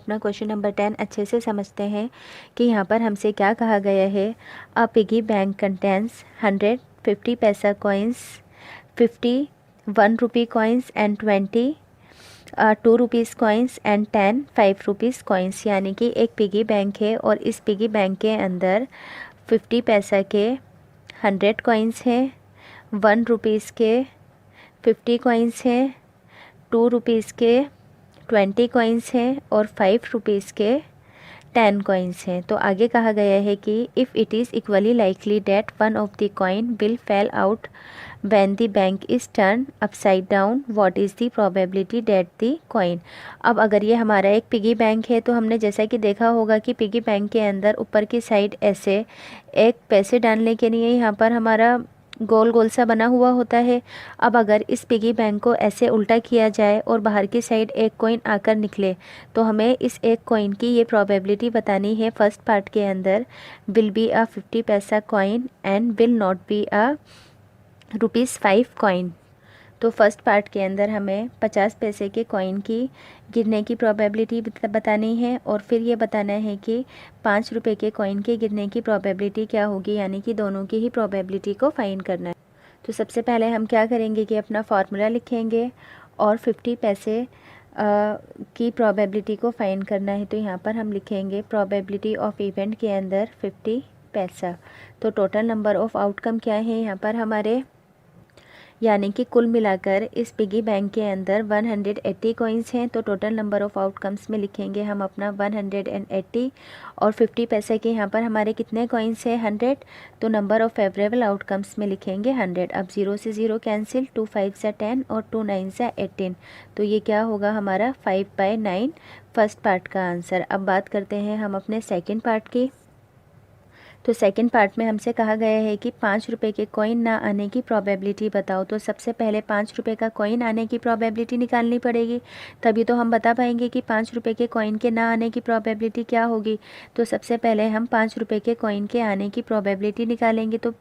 अपना question number 10 अच्छे से समझते हैं कि यहाँ पर हमसे क्या कहा गया है। अ पिगी बैंक कंटेन्स 100 50 पैसा coins, 50 1 rupee coins and 20 2 rupees coins and 10 5 rupees coins. यानी कि एक पिगी बैंक है और इस पिगी बैंक के अंदर 50 पैसा के 100 कॉइन्स हैं, 1 रुपीज़ के 50 कॉइन्स हैं, 2 रुपीज़ के 20 कॉइन्स हैं और 5 रुपीज़ के 10 कॉइन्स हैं। तो आगे कहा गया है कि if it is equally likely that one of the coin will fall out when the bank is turn upside down, what is the probability that the coin. अब अगर ये हमारा एक पिगी बैंक है तो हमने जैसा कि देखा होगा कि पिगी बैंक के अंदर ऊपर की साइड ऐसे एक पैसे डालने के लिए यहाँ पर हमारा गोल गोल सा बना हुआ होता है। अब अगर इस पिगी बैंक को ऐसे उल्टा किया जाए और बाहर की साइड एक कॉइन आकर निकले तो हमें इस एक कॉइन की ये प्रोबेबिलिटी बतानी है। फर्स्ट पार्ट के अंदर विल बी अ 50 पैसा coin and will not be a ₹5 coin. तो फर्स्ट पार्ट के अंदर हमें 50 पैसे के कॉइन की गिरने की प्रोबेबिलिटी बतानी है और फिर ये बताना है कि 5 रुपये के कॉइन के गिरने की प्रोबेबिलिटी क्या होगी, यानी कि दोनों की ही प्रोबेबिलिटी को फाइंड करना है। तो सबसे पहले हम क्या करेंगे कि अपना फार्मूला लिखेंगे और 50 पैसे की प्रोबेबिलिटी को फाइंड करना है। तो यहाँ पर हम लिखेंगे प्रोबेबिलिटी ऑफ इवेंट के अंदर 50 पैसा। तो टोटल नंबर ऑफ आउटकम क्या है यहाँ पर हमारे, यानी कि कुल मिलाकर इस पिगी बैंक के अंदर 180 कॉइन्स हैं। तो टोटल नंबर ऑफ आउटकम्स में लिखेंगे हम अपना 180 और 50 पैसे के यहाँ पर हमारे कितने कॉइन्स हैं 100। तो नंबर ऑफ फेवरेबल आउटकम्स में लिखेंगे 100। अब 0 से 0 कैंसिल, 2 5 से 10 और 2 9 से 18। तो ये क्या होगा हमारा 5/9 फर्स्ट पार्ट का आंसर। अब बात करते हैं हम अपने सेकेंड पार्ट की। तो सेकंड पार्ट में हमसे कहा गया है कि 5 रुपये के कॉइन ना आने की प्रोबेबिलिटी बताओ। तो सबसे पहले 5 रुपये का कॉइन आने की प्रोबेबिलिटी निकालनी पड़ेगी, तभी तो हम बता पाएंगे कि 5 रुपये के कॉइन के ना आने की प्रोबेबिलिटी क्या होगी। तो सबसे पहले हम 5 रुपये के कॉइन के आने की प्रोबेबिलिटी निकालेंगे। तो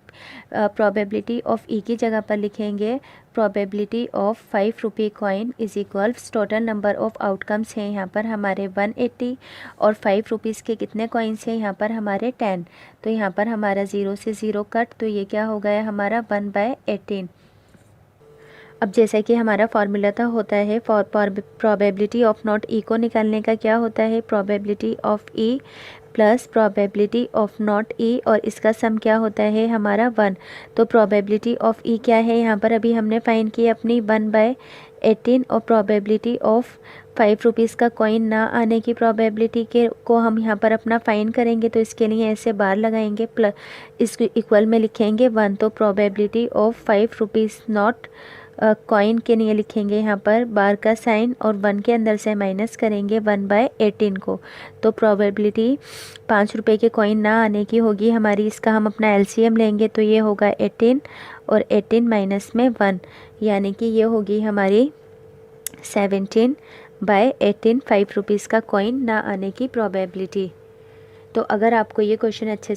प्रोबेबिलिटी ऑफ ई की जगह पर लिखेंगे प्रोबेबिलिटी ऑफ 5 रुपये coin is equals total number of outcomes हैं यहाँ पर हमारे 180 और 5 रुपीज़ के कितने कॉइन्स हैं यहाँ पर हमारे 10। तो यहाँ पर हमारा 0 से 0 कट, तो ये क्या हो गया हमारा 1/18। अब जैसा कि हमारा फार्मूला था होता है for probability of not E को निकालने का क्या होता है probability of E plus probability of not E और इसका सम क्या होता है हमारा 1। तो प्रोबेबिलिटी ऑफ ई क्या है यहाँ पर अभी हमने फाइंड की अपनी 1/18 और प्रोबेबिलिटी ऑफ 5 रुपीज़ का कॉइन ना आने की प्रोबेबिलिटी के को हम यहाँ पर अपना फाइंड करेंगे। तो इसके लिए ऐसे बार लगाएंगे प्लस इसको इक्वल में लिखेंगे 1। तो probability of 5 rupees not coin के लिए लिखेंगे यहाँ पर बार का साइन और 1 के अंदर से माइनस करेंगे 1/18 को। तो प्रोबेबिलिटी 5 रुपये के कॉइन ना आने की होगी हमारी, इसका हम अपना एलसीएम लेंगे तो ये होगा 18 और 18 माइनस में 1, यानी कि ये होगी हमारी 17/18 5 रुपीज़ का कॉइन ना आने की प्रोबेबिलिटी। तो अगर आपको ये क्वेश्चन अच्छे